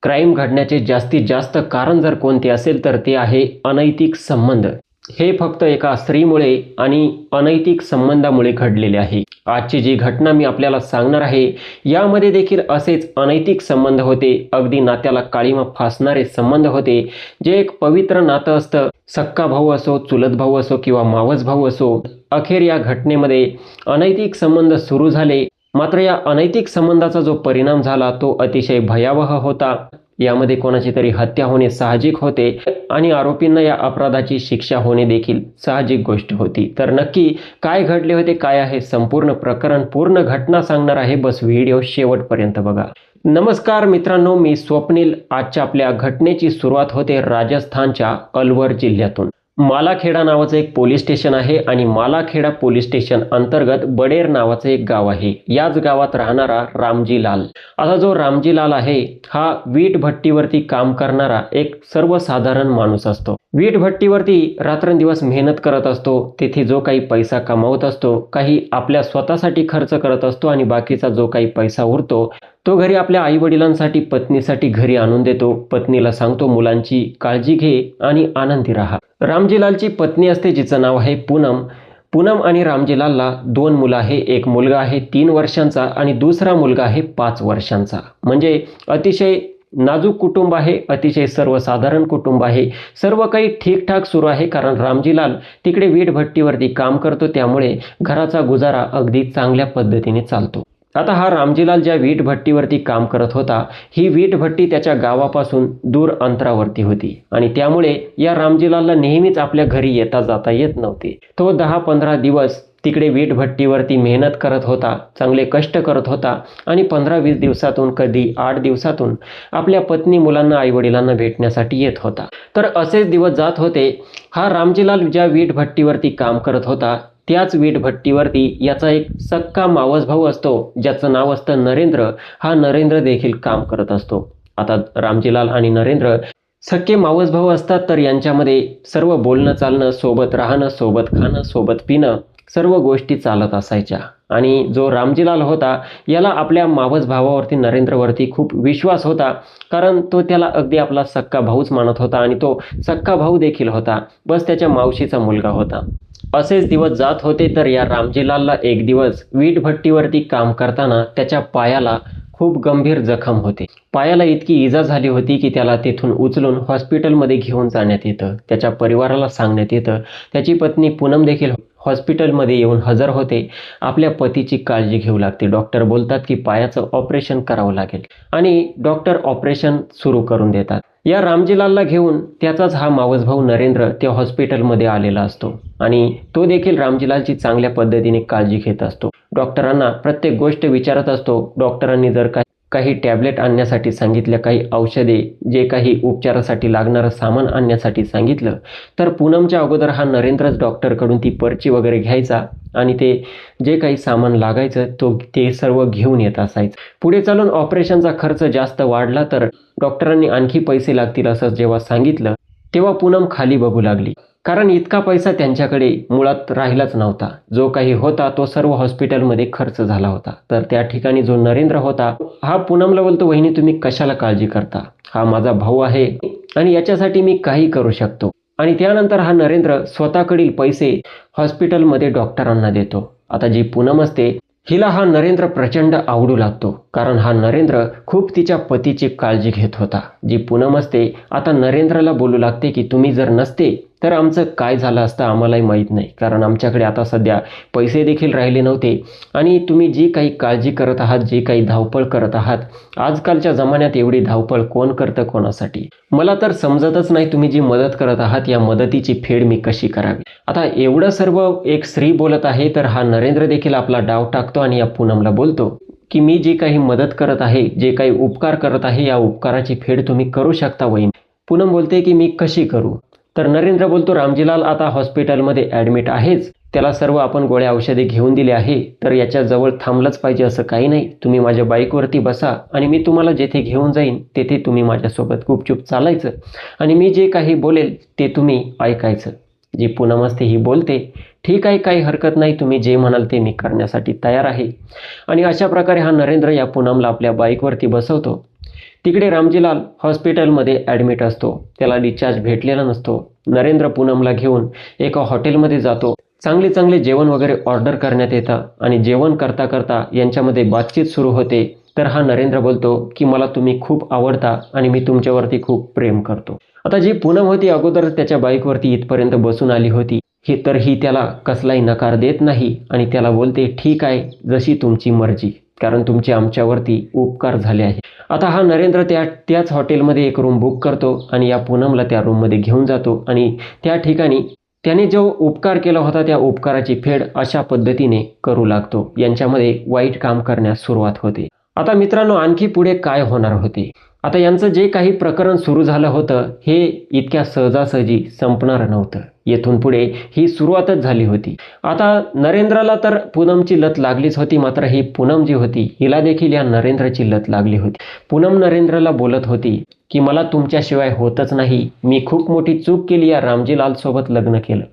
Crime घडण्याचे जास्तीत जास्त कारण जर कोणते असेल तर ते आहे अनैतिक संबंध। हे फक्त एका स्त्रीमुळे आणि अनैतिक संबंधामुळे घडलेले आहे। आजची जी घटना मी आपल्याला सांगणार आहे यामध्ये देखील असेच अनैतिक संबंध होते, अगदी नात्याला काळीमा फासणारे संबंध होते। जे एक पवित्र नातं असतं, सक्का भाऊ असो, चुलत भाऊ असो किंवा मावस भाऊ असो, अखेर या घटनेमध्ये अनैतिक संबंध सुरू झाले। मात्र या अनैतिक संबंधाचा जो परिणाम झाला तो अतिशय भयावह होता। यामध्ये कोणाची तरी हत्या होणे साहजिक होते आणि आरोपींना या अपराधाची शिक्षा होणे देखील साहजिक गोष्ट होती। तर नक्की काय घडले होते, काय आहे संपूर्ण प्रकरण, पूर्ण घटना सांगणार आहे, बस व्हिडिओ शेवटपर्यंत बघा। नमस्कार मित्रांनो, मी स्वप्नील। आजच्या आपल्या घटनेची सुरुवात होते राजस्थानच्या अलवर जिल्ह्यातून। मालाखेडा नावाचं एक पोलीस स्टेशन आहे आणि मालाखेडा पोलीस स्टेशन अंतर्गत बडेर नावाचं एक गाव आहे। याच गावात राहणारा रामजी लाल, आता जो रामजी लाल आहे हा वीट भट्टीवरती काम करणारा एक सर्वसाधारण माणूस असतो। वीट भट्टीवरती रात्रंदिवस मेहनत करत असतो, तेथे जो काही पैसा कमावत असतो, काही आपल्या स्वतःसाठी खर्च करत असतो आणि बाकीचा जो काही पैसा उरतो तो घरी आपल्या आई वडिलांसाठी, पत्नीसाठी घरी आणून देतो। पत्नीला सांगतो मुलांची काळजी घे आणि आनंदी राहा। रामजीलालची पत्नी असते जिचं नाव आहे पूनम। पूनम आणि रामजीलालला दोन मुलं आहे, एक मुलगा आहे 3 वर्षांचा आणि दुसरा मुलगा आहे 5 वर्षांचा। म्हणजे अतिशय नाजूक कुटुंब आहे, अतिशय सर्वसाधारण कुटुंब आहे। सर्व काही ठीकठाक सुरू आहे, कारण रामजीलाल तिकडे वीट भट्टीवरती काम करतो, त्यामुळे घराचा गुजारा अगदी चांगल्या पद्धतीने चालतो। आता हा रामजीलाल ज्या वीट भट्टीवरती काम करत होता, ही वीट भट्टी त्याच्या गावापासून दूर अंतरावरती होती आणि त्यामुळे या रामजीलालला नेहमीच आपल्या घरी येता जाता येत नव्हते। तो 10-15 दिवस तिकडे वीट भट्टीवरती मेहनत करत होता, चांगले कष्ट करत होता आणि 15-20 दिवसातून, कधी 8 दिवसातून आपल्या पत्नी, मुलांना, आई वडिलांना भेटण्यासाठी येत होता। तर असेच दिवस जात होते। हा रामजीलाल ज्या वीट भट्टीवरती काम करत होता त्याच वीट भट्टीवरती याचा एक सक्का मावस भाऊ असतो, ज्याचं नाव असतं नरेंद्र। हा नरेंद्र देखील काम करत असतो। आता रामजीलाल आणि नरेंद्र सख्खे मावस भाऊ असतात, तर यांच्यामध्ये सर्व बोलणं चालणं, सोबत राहणं, सोबत खाणं, सोबत पिणं, सर्व गोष्टी चालत असायच्या। आणि जो रामजीलाल होता याला आपल्या मावस भावावरती, नरेंद्रवरती खूप विश्वास होता, कारण तो त्याला अगदी आपला सक्का भाऊच मानत होता आणि तो सक्का भाऊ देखील होता, बस त्याच्या मावशीचा मुलगा होता। असेच दिवस जात होते, तर या रामजीलालला एक दिवस वीट भट्टीवरती काम करताना त्याच्या पायाला खूप गंभीर जखम होते। पायाला इतकी इजा झाली होती की त्याला तेथून उचलून हॉस्पिटलमध्ये घेऊन जाण्यात येतं, त्याच्या परिवाराला सांगण्यात येतं। त्याची पत्नी पूनम देखील हॉस्पिटलमध्ये येऊन हजर होते, आपल्या पतीची काळजी घेऊ लागते। डॉक्टर बोलतात की पायाचं ऑपरेशन करावं लागेल आणि डॉक्टर ऑपरेशन सुरू करून देतात। या रामजीलालला घेऊन त्याचाच हा मावस भाऊ नरेंद्र त्या हॉस्पिटलमध्ये आलेला असतो आणि तो देखील रामजीलालची चांगल्या पद्धतीने काळजी घेत असतो। डॉक्टरांना प्रत्येक गोष्ट विचारत असतो। डॉक्टरांनी जर काही टॅबलेट आणण्यासाठी सांगितल्या, काही औषधे, जे काही उपचारासाठी लागणारं सामान आणण्यासाठी सांगितलं, तर पूनमच्या अगोदर हा नरेंद्रच डॉक्टरकडून ती पर्ची वगैरे घ्यायचा आणि ते जे काही सामान लागायचं ते सर्व घेऊन येत असायचं। पुढे चालून ऑपरेशनचा खर्च जास्त वाढला, तर डॉक्टरांनी आणखी पैसे लागतील असं जेव्हा सांगितलं, तेव्हा पूनम खाली बघू लागली, कारण इतका पैसा त्यांच्याकडे मुळात राहिलाच नव्हता। जो काही होता तो सर्व हॉस्पिटलमध्ये खर्च झाला होता। तर त्या ठिकाणी जो नरेंद्र होता हा पूनमला बोलतो, वहिनी तुम्ही कशाला काळजी करता, हा माझा भाऊ आहे आणि याच्यासाठी मी काही करू शकतो। आणि त्यानंतर हा नरेंद्र स्वतःकडील पैसे हॉस्पिटलमध्ये डॉक्टरांना देतो। आता जी पूनम असते हिला हा नरेंद्र प्रचंड आवडू लागतो, कारण हा नरेंद्र खूप तिच्या पतीची काळजी घेत होता। जी पूनम असते आता नरेंद्रला बोलू लागते की तुम्ही जर नसते तर आमचं काय झालं असतं आम्हालाही माहीत नाही, कारण आमच्याकडे आता सध्या पैसे देखील राहिले नव्हते आणि तुम्ही जी काही काळजी करत आहात, जी काही धावपळ करत आहात, आजकालच्या जमान्यात एवढी धावपळ कोण करतं कोणासाठी, मला तर समजतच नाही। तुम्ही जी मदत करत आहात या मदतीची फेड मी कशी करावी। आता एवढं सर्व एक स्त्री बोलत आहे, तर हा नरेंद्र देखील आपला डाव टाकतो आणि या पूनमला बोलतो की मी जी काही मदत करत आहे, जे काही उपकार करत आहे, या उपकाराची फेड तुम्ही करू शकता वहिनी। पूनम बोलते की मी कशी करू, तर नरेंद्र बोलतो रामजीलाल आता हॉस्पिटलमध्ये ॲडमिट आहेच, त्याला सर्व आपण गोळ्या औषधे घेऊन दिले आहे, तर याच्या जवळ थांबलंच पाहिजे असं काही नाही। तुम्ही माझ्या बाईकवरती बसा आणि मी तुम्हाला जेथे घेऊन जाईन तेथे तुम्ही माझ्यासोबत गुपचूप चालायचं आणि मी जे काही बोलेल ते तुम्ही ऐकायचं। जी पूनम असते ही बोलते ठीक आहे, काही हरकत नाही, तुम्ही जे म्हणाल ते मी करण्यासाठी तयार आहे। आणि अशा प्रकारे हा नरेंद्र या पूनमला आपल्या बाईकवरती बसवतो। तिकडे रामजीलाल हॉस्पिटलमध्ये ॲडमिट असतो. त्याला डिस्चार्ज भेटलेला नसतो. नरेंद्र पूनमला घेऊन एका हॉटेलमध्ये जातो. चांगले जेवण वगैरे ऑर्डर करण्यात येतं आणि जेवण करता करता यांच्यामध्ये बातचीत सुरू होते. तर हा नरेंद्र बोलतो की मला तुम्ही खूप आवडता आणि मी तुमच्यावरती खूप प्रेम करतो. आता जी पूनम होती अगोदर त्याच्या बाईकवरती इथपर्यंत बसून आली होती, ही त्याला कसलाही नकार देत नाही आणि त्याला बोलते ठीक आहे, जशी तुमची मर्जी, कारण तुमचे आमच्यावरती उपकार झाले आहे. आता हा नरेंद्र त्याच हॉटेलमध्ये एक रूम बुक करतो आणि या पूनमला त्या रूममध्ये घेऊन जातो आणि त्या ठिकाणी त्याने जो उपकार केला होता त्या उपकाराची फेड अशा पद्धतीने करू लागतो. यांच्यामध्ये वाईट काम करण्यास सुरुवात होते. आता मित्रांनो, आणखी पुढे काय होणार होते? आता यांचं जे काही प्रकरण सुरू झालं होतं हे इतक्या सहजासहजी संपणार नव्हतं. येथून पुढे ही सुरुवातच झाली होती. आता नरेंद्रला तर पूनमची लत लागलीच होती, मात्र ही पूनम जी होती हिला देखील या नरेंद्रची लत लागली होती. पूनम नरेंद्रला बोलत होती की मला तुमच्याशिवाय होतच नाही, मी खूप मोठी चूक केली या रामजीलाल सोबत लग्न केलं.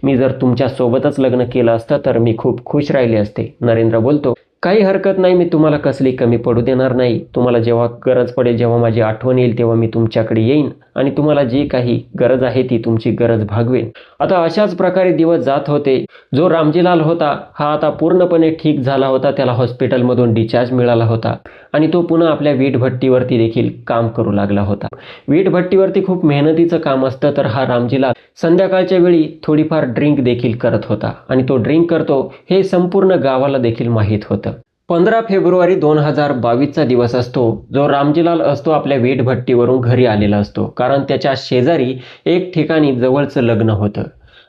मी जर तुमच्यासोबतच लग्न केलं असतं तर मी खूप खुश राहिले असते. नरेंद्र बोलतो काही हरकत नाही, मी तुम्हाला कसली कमी पडू देणार नाही. तुम्हाला जेव्हा गरज पडेल, जेव्हा माझी आठवण येईल तेव्हा मी तुमच्याकडे येईन आणि तुम्हाला जी काही गरज आहे ती तुमची गरज भागवेन. आता अशाच प्रकारे दिवस जात होते. जो रामजीलाल होता हा आता पूर्णपणे ठीक झाला होता. त्याला हॉस्पिटलमधून डिस्चार्ज मिळाला होता आणि तो पुन्हा आपल्या वीटभट्टीवरती देखील काम करू लागला होता. वीटभट्टीवरती खूप मेहनतीचं काम असतं, तर हा रामजीलाल संध्याकाळच्या वेळी थोडीफार ड्रिंक देखील करत होता आणि तो ड्रिंक करतो हे संपूर्ण गावाला देखील माहीत होतं. 15 फेब्रुवारी 2022चा दिवस असतो, जो रामजीलाल असतो आपल्या वीटभट्टीवरून घरी आलेला असतो, कारण त्याच्या शेजारी एक ठिकाणी जवळचं लग्न होतं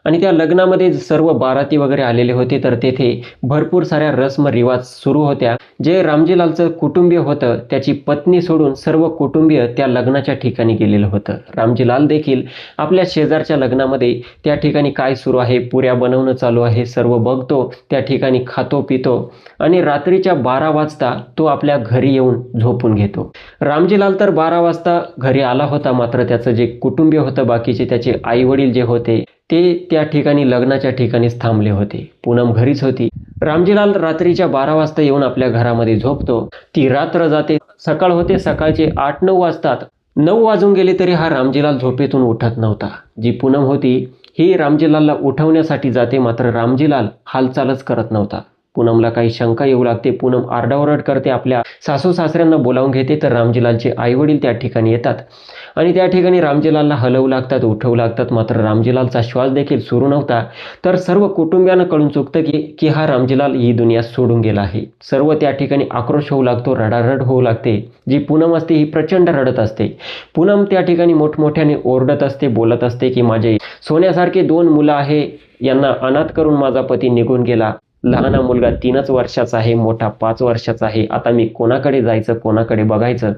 आणि त्या लग्नामध्ये सर्व बाराती वगैरे आलेले होते. तर तेथे भरपूर साऱ्या रस्म रिवाज सुरू होत्या. जे रामजीलालचं कुटुंबीय होतं त्याची पत्नी सोडून सर्व कुटुंबीय त्या लग्नाच्या ठिकाणी गेलेलं होतं. रामजीलाल देखील आपल्या शेजारच्या लग्नामध्ये त्या ठिकाणी काय सुरू आहे, पुऱ्या बनवणं चालू आहे, सर्व बघतो. त्या ठिकाणी खातो पितो आणि रात्रीच्या 12 वाजता तो आपल्या घरी येऊन झोपून घेतो. रामजीलाल तर 12 वाजता घरी आला होता, मात्र त्याचं जे कुटुंबीय होतं बाकीचे त्याचे आई वडील जे होते ते त्या ठिकाणी लग्नाच्या ठिकाणीच थांबले होते. पूनम घरीच होती. रामजीलाल रात्रीच्या 12 वाजता येऊन आपल्या घरामध्ये झोपतो. ती रात्र जाते, सकाळ होते. सकाळचे 8-9 वाजतात. 9 वाजून गेले तरी हा रामजीलाल झोपेतून उठत नव्हता. जी पूनम होती ही रामजीलालला उठवण्यासाठी जाते, मात्र रामजीलाल हालचालच करत नव्हता. पूनमला काही शंका येऊ लागते. पूनम आरडाओरड करते, आपल्या सासू सासऱ्यांना बोलावून घेते. तर रामजीलालचे आईवडील त्या ठिकाणी येतात आणि त्या ठिकाणी रामजीलालला हलवू लागतात, उठवू लागतात. मात्र रामजीलालचा श्वास देखील सुरू नव्हता. तर सर्व कुटुंबियांना कळून चुकतं की हा रामजीलाल ही दुनिया सोडून गेला आहे. सर्व त्या ठिकाणी आक्रोश होऊ लागतो, रडारड होऊ लागते. जी पूनम असते ही प्रचंड रडत असते. पूनम त्या ठिकाणी मोठमोठ्याने ओरडत असते, बोलत असते की माझे सोन्यासारखे 2 मुलं आहे, यांना अनाथ करून माझा पती निघून गेला. लहाना मुलगा 3च वर्षाचा आहे, मोठा 5 वर्षाचा आहे. आता मी कोणाकडे जायचं, कोणाकडे बघायचं?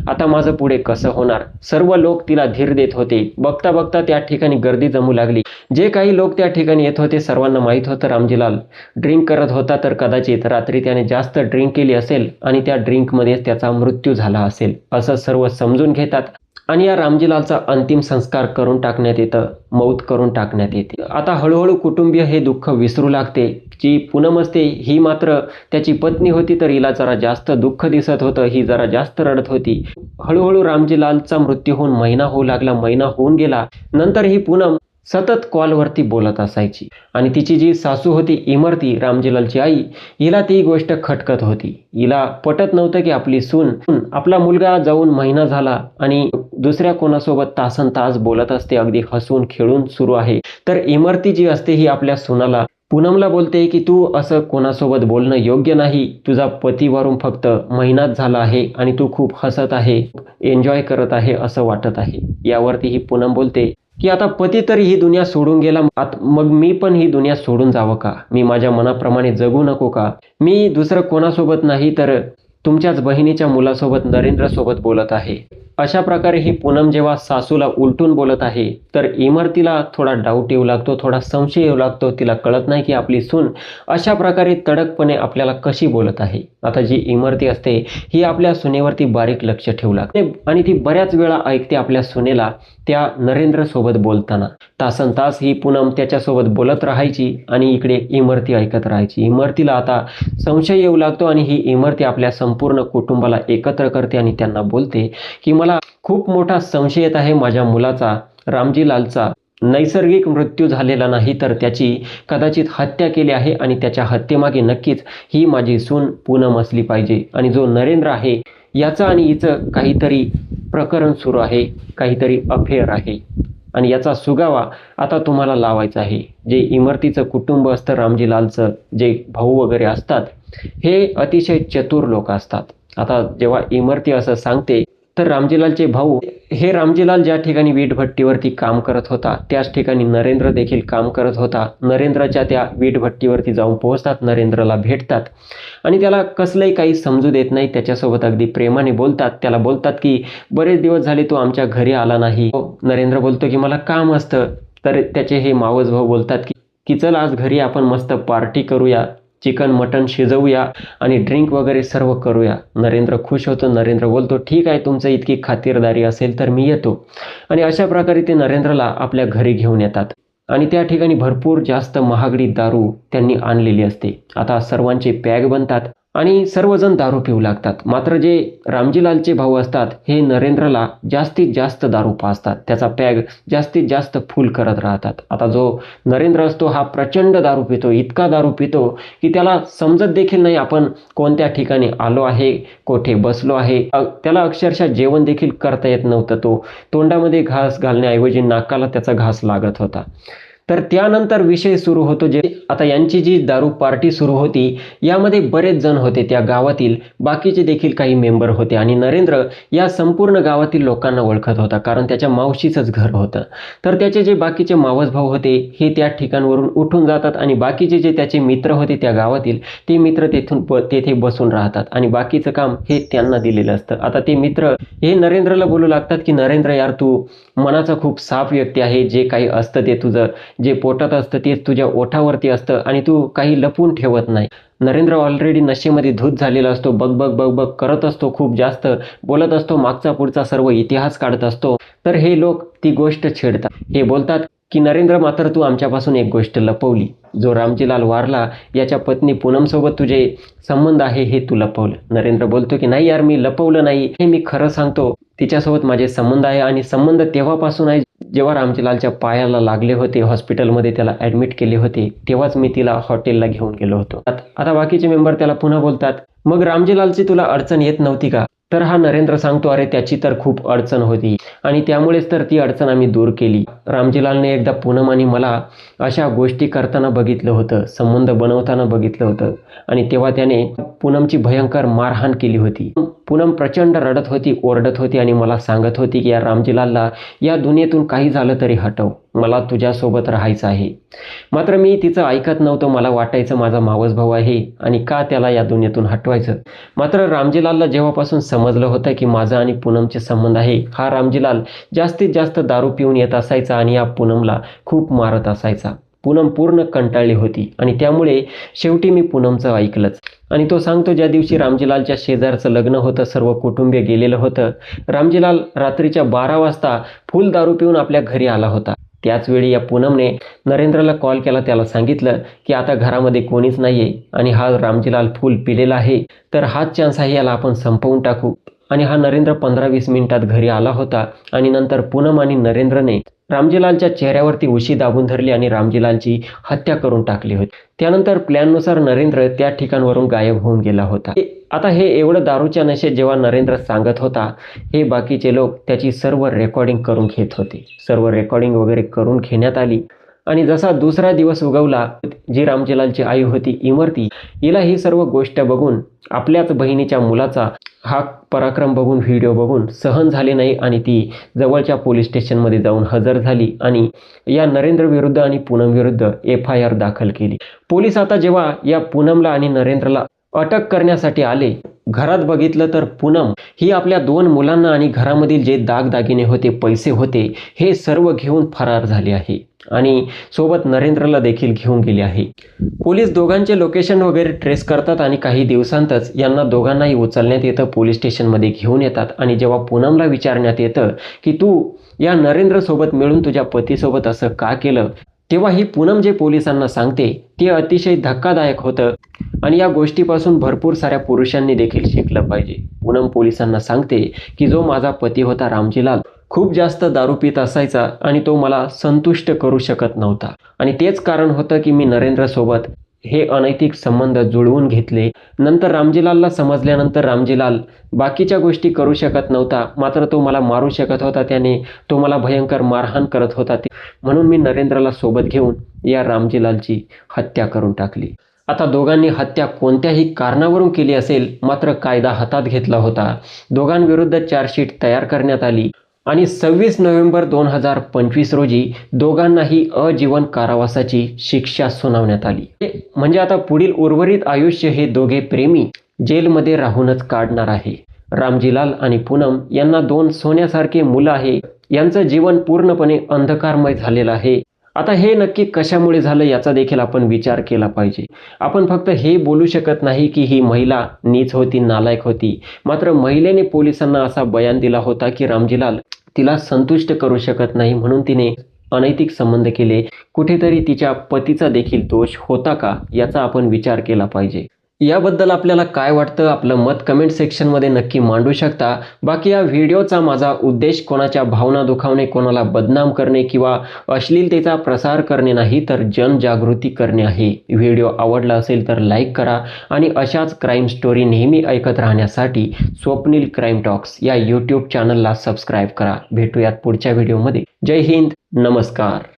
आता माझं पुढे कसं होणार? सर्व लोक तिला धीर देत होते. बघता बघता त्या ठिकाणी गर्दी जमू लागली. जे काही लोक त्या ठिकाणी येत होते सर्वांना माहीत होतं रामजीलाल ड्रिंक करत होता, तर कदाचित रात्री त्याने जास्त ड्रिंक केली असेल आणि त्या ड्रिंकमध्येच त्याचा मृत्यू झाला असेल असं सर्व समजून घेतात आणि या रामजीलालचा अंतिम संस्कार करून टाकण्यात येतं, मौत करून टाकण्यात येते. आता हळूहळू कुटुंबीय हे दुःख विसरू लागते. जी पूनम असते ही मात्र त्याची पत्नी होती, तर हिला जरा जास्त दुःख दिसत होतं, ही जरा जास्त रडत होती. हळूहळू रामजीलालचा मृत्यू होऊन महिना होऊ लागला. महिना होऊन गेला. नंतर ही पूनम सतत कॉलवरती बोलत असायची आणि तिची जी सासू होती इमरती, रामजीलालची आई, हिला ती गोष्ट खटकत होती. हिला पटत नव्हतं की आपली सून, आपला मुलगा जाऊन महिना झाला आणि दुसऱ्या कोणासोबत तासनतास बोलत असते, अगदी हसून खेळून सुरू आहे. तर इमरती जी असते ही आपल्या सुनाला पूनमला बोलते की तू असं कोणासोबत बोलणं योग्य नाही. तुझा पतीवरून फक्त महिनाच झाला आहे आणि तू खूप हसत आहे, एन्जॉय करत आहे असं वाटत आहे. यावरती ही पूनम बोलते की आता पती तरी ही दुनिया सोडून गेला, मग मी पण ही दुनिया सोडून जावं का? मी माझ्या मनाप्रमाणे जगू नको का? मी दुसरं कोणासोबत नाही तर तुमच्याच बहिणीच्या मुलासोबत, नरेंद्र सोबत बोलत आहे. अशा प्रकारे ही पूनम जेव्हा सासूला उलटून बोलत आहे तर इमरतीला थोडा डाऊट येऊ लागतो, थोडा संशय येऊ लागतो. तिला कळत नाही की आपली सून अशा प्रकारे तडकपणे आपल्याला कशी बोलत आहे. आता जी इमरती असते ही आपल्या सुनेवरती बारीक लक्ष ठेवू लागते आणि ती बऱ्याच वेळा ऐकते आपल्या सुनेला त्या नरेंद्र सोबत बोलताना. तासनतास ही पूनम त्याच्यासोबत बोलत राहायची आणि इकडे इमरती ऐकत राहायची. इमरतीला आता संशय येऊ लागतो आणि ही इमरती आपल्या संपूर्ण कुटुंबाला एकत्र करते आणि त्यांना बोलते की मला खूप मोठा संशय येत आहे माझ्या मुलाचा, रामजीलालचा नैसर्गिक मृत्यू झालेला नाही तर त्याची कदाचित हत्या केली आहे आणि त्याच्या हत्येमागे नक्कीच ही माझी सून पूनम असली पाहिजे आणि जो नरेंद्र आहे याचं आणि हिचं काहीतरी प्रकरण सुरू आहे, काहीतरी अफेअर आहे आणि याचा सुगावा आता तुम्हाला लावायचा आहे. जे इमरतीचं कुटुंब असतं, रामजीलालचं जे भाऊ वगैरे असतात हे अतिशय चतुर लोक असतात. आता जेव्हा इमरती असं सांगते तर रामजीलालचे भाऊ हे रामजीलाल ज्या ठिकाणी वीटभट्टीवरती काम करत होता त्याच ठिकाणी नरेंद्र देखील काम करत होता. नरेंद्रच्या त्या वीटभट्टीवरती जाऊन पोहोचतात, नरेंद्रला भेटतात आणि त्याला कसलंही काही समजू देत नाही. त्याच्यासोबत अगदी प्रेमाने बोलतात. त्याला बोलतात की बरेच दिवस झाले तू आमच्या घरी आला नाही. नरेंद्र बोलतो की मला काम असतं. तर त्याचे हे मावस भाऊ बोलतात की चल आज घरी आपण मस्त पार्टी करूया, चिकन मटन शिजवूया आणि ड्रिंक वगैरे सर्व करूया. नरेंद्र खुश होतो. नरेंद्र बोलतो ठीक आहे, तुमचं इतकी खातिरदारी असेल तर मी येतो. आणि अशा प्रकारे ते नरेंद्रला आपल्या घरी घेऊन येतात आणि त्या ठिकाणी भरपूर जास्त महागडी दारू त्यांनी आणलेली असते. आता सर्वांचे पॅग बनतात आणि सर्वजण दारू पिऊ लागतात. मात्र जे रामजीलालचे भाऊ असतात हे नरेंद्रला जास्तीत जास्त दारू पाजतात, त्याचा पॅग जास्तीत जास्त फुल करत राहतात. आता जो नरेंद्र असतो हा प्रचंड दारू पितो, इतका दारू पितो की त्याला समजत देखील नाही आपण कोणत्या ठिकाणी आलो आहे, कोठे बसलो आहे. त्याला अक्षरशः जेवण देखील करता येत नव्हतं. तो तोंडामध्ये घास घालण्याऐवजी नाकाला त्याचा घास लागत होता. तर त्यानंतर विषय सुरू होतो. जे आता यांची जी दारू पार्टी सुरू होती यामध्ये बरेच जण होते, त्या गावातील बाकीचे देखील काही मेंबर होते आणि नरेंद्र या संपूर्ण गावातील लोकांना ओळखत होता कारण त्याच्या मावशीचंच घर होतं. तर त्याचे जे बाकीचे मावस भाऊ होते हे त्या ठिकाणावरून उठून जातात आणि बाकीचे जे त्याचे मित्र होते त्या गावातील ते मित्र तेथे बसून राहतात आणि बाकीचं काम हे त्यांना दिलेलं असतं. आता ते मित्र हे नरेंद्रला बोलू लागतात की नरेंद्र यार तू मनाचा खूप साफ व्यक्ती आहे, जे काही असतं ते तुझं जे पोटात असतं तेच तुझ्या ओठावरती असतं आणि तू काही लपून ठेवत नाही. नरेंद्र ऑलरेडी नशेमध्ये धूत झालेला असतो, बग बग बग बग करत असतो, खूप जास्त बोलत असतो, मागचा पुढचा सर्व इतिहास काढत असतो. तर हे लोक ती गोष्ट छेडतात. हे बोलतात की नरेंद्र मात्र तू आमच्यापासून एक गोष्ट लपवली, जो रामजीलाल वारला याच्या पत्नी पूनमसोबत तुझे संबंध आहे हे तू लपवलं. नरेंद्र बोलतो की नाही यार मी लपवलं नाही, हे मी खरं सांगतो, तिच्यासोबत माझे संबंध आहे आणि संबंध तेव्हापासून आहे जेव्हा रामजीलालच्या पायाला लागले होते, हॉस्पिटलमध्ये त्याला ॲडमिट केले होते तेव्हाच मी तिला हॉटेलला घेऊन गेलो होतो. आता बाकीचे मेंबर त्याला पुन्हा बोलतात मग रामजीलालची तुला अडचण येत नव्हती का? तर हा नरेंद्र सांगतो अरे त्याची तर खूप अडचण होती आणि त्यामुळेच तर ती अडचण आम्ही दूर केली. रामजीलालने एकदा पूनम आणि मला अशा गोष्टी करताना बघितलं होतं, संबंध बनवताना बघितलं होतं आणि तेव्हा त्याने पूनमची भयंकर मारहाण केली होती. पूनम प्रचंड रडत होती, ओरडत होती आणि मला सांगत होती की या रामजीलालला या दुनियेतून काही झालं तरी हटव, मला तुझ्यासोबत राहायचं आहे. मात्र मी तिचं ऐकत नव्हतं. मला वाटायचं माझा मावस भाऊ आहे आणि का त्याला या दुनियेतून हटवायचं. मात्र रामजीलालला जेव्हापासून समजलं होतं की माझा आणि पूनमचे संबंध आहे, हा रामजीलाल जास्तीत जास्त दारू पिऊन येत असायचा आणि या पूनमला खूप मारत असायचा. पूनम पूर्ण कंटाळली होती आणि त्यामुळे शेवटी मी पूनमचं ऐकलंच. आणि तो सांगतो ज्या दिवशी रामजीलालच्या शेजारचं लग्न होतं, सर्व कुटुंबीय गेलेलं होतं, रामजीलाल रात्रीच्या 12 वाजता फुल दारू पिऊन आपल्या घरी आला होता. त्याचवेळी या पूनमने नरेंद्रला कॉल केला, त्याला सांगितलं की आता घरामध्ये कोणीच नाही आहे आणि हा रामजीलाल फुल पिलेला आहे, तर हाच चान्स आहे, याला आपण संपवून टाकू. आणि हा नरेंद्र 15-20 मिनिटात घरी आला होता आणि नंतर पूनम आणि नरेंद्रने रामजीलालच्या चेहऱ्यावरती उशी दाबून धरली आणि रामजीलालची हत्या करून टाकली होती. त्यानंतर प्लॅननुसार नरेंद्र त्या ठिकाणावरून गायब होऊन गेला होता. आता हे एवढं दारूच्या नशेत जेव्हा नरेंद्र सांगत होता, हे बाकीचे लोक त्याची सर्व रेकॉर्डिंग करून घेत होते. सर्व रेकॉर्डिंग वगैरे करून घेण्यात आली आणि जसा दुसरा दिवस उगवला, जी रामजीलालची आई होती इमरती, हिला ही सर्व गोष्ट बघून, आपल्याच बहिणीच्या मुलाचा हा पराक्रम बघून, व्हिडिओ बघून सहन झाले नाही आणि ती जवळच्या पोलीस स्टेशनमध्ये जाऊन हजर झाली आणि या नरेंद्र विरुद्ध आणि पूनम विरुद्ध FIR दाखल केली. पोलीस आता जेव्हा या पूनमला आणि नरेंद्रला अटक करण्यासाठी आले. घरात बघितलं तर पूनम ही आपल्या 2 मुलांना आणि घरामधील जे दागदागिने होते, पैसे होते, हे सर्व घेऊन फरार झाली आहे आणि सोबत नरेंद्रला देखील घेऊन गेली आहे. पोलीस दोघांचे लोकेशन वगैरे ट्रेस करतात आणि काही दिवसांतच यांना दोघांनाही उचलण्यात येतं, पोलीस स्टेशनमध्ये घेऊन येतात. आणि जेव्हा पूनमला विचारण्यात येतं की तू या नरेंद्रसोबत मिळून तुझ्या पतीसोबत असं का केलं, तेव्हा ही पूनम जे पोलिसांना सांगते ते अतिशय धक्कादायक होतं आणि या गोष्टीपासून भरपूर साऱ्या पुरुषांनी देखील शिकलं पाहिजे. पूनम पोलिसांना सांगते की जो माझा पती होता रामजीलाल खूप जास्त दारू पित असायचा आणि तो मला संतुष्ट करू शकत नव्हता आणि तेच कारण होतं की मी नरेंद्रसोबत हे अनैतिक संबंध जुळवून घेतले. नंतर रामजीलालला समजल्यानंतर रामजीलाल बाकीच्या गोष्टी करू शकत नव्हता, मात्र तो मला मारू शकत होता, त्याने तो मला भयंकर मारहाण करत होता, म्हणून मी नरेंद्रला सोबत घेऊन या रामजीलालची हत्या करून टाकली. आता दोघांनी हत्या कोणत्याही कारणावरून केली असेल, मात्र कायदा हातात घेतला होता. दोघांविरुद्ध चार्जशीट तयार करण्यात आली आणि 26 नोव्हेंबर 2025 रोजी दोघांनाही आजीवन कारावासाची शिक्षा सुनावण्यात आली. म्हणजे आता पुढील उर्वरित आयुष्य हे दोघे प्रेमी जेलमध्ये राहूनच काढणार आहे. रामजीलाल आणि पूनम यांना 2 सोन्यासारखे मुलं आहे. यांचं जीवन पूर्णपणे अंधकारमय झालेलं आहे. आता हे नक्की कशामुळे झालं याचा देखील आपण विचार केला पाहिजे. आपण फक्त हे बोलू शकत नाही की ही महिला नीच होती, नालायक होती. मात्र महिलेने पोलिसांना असा बयान दिला होता की रामजीलाल तिला संतुष्ट करू शकत नाही, म्हणून तिने अनैतिक संबंध केले. कुठेतरी तिच्या पतीचा देखील दोष होता का याचा आपण विचार केला पाहिजे. याबद्दल आपल्याला काय वाटतं, आपलं मत कमेंट सेक्शनमध्ये नक्की मांडू शकता. बाकी या व्हिडिओचा माझा उद्देश कोणाच्या भावना दुखावणे, कोणाला बदनाम करणे किंवा अश्लीलतेचा प्रसार करणे नाही, तर जनजागृती करणे आहे. व्हिडिओ आवडला असेल तर लाईक करा आणि अशाच क्राईम स्टोरी नेहमी ऐकत राहण्यासाठी स्वप्नील क्राईम टॉक्स या यूट्यूब चॅनलला सबस्क्राईब करा. भेटूयात पुढच्या व्हिडिओमध्ये. जय हिंद, नमस्कार.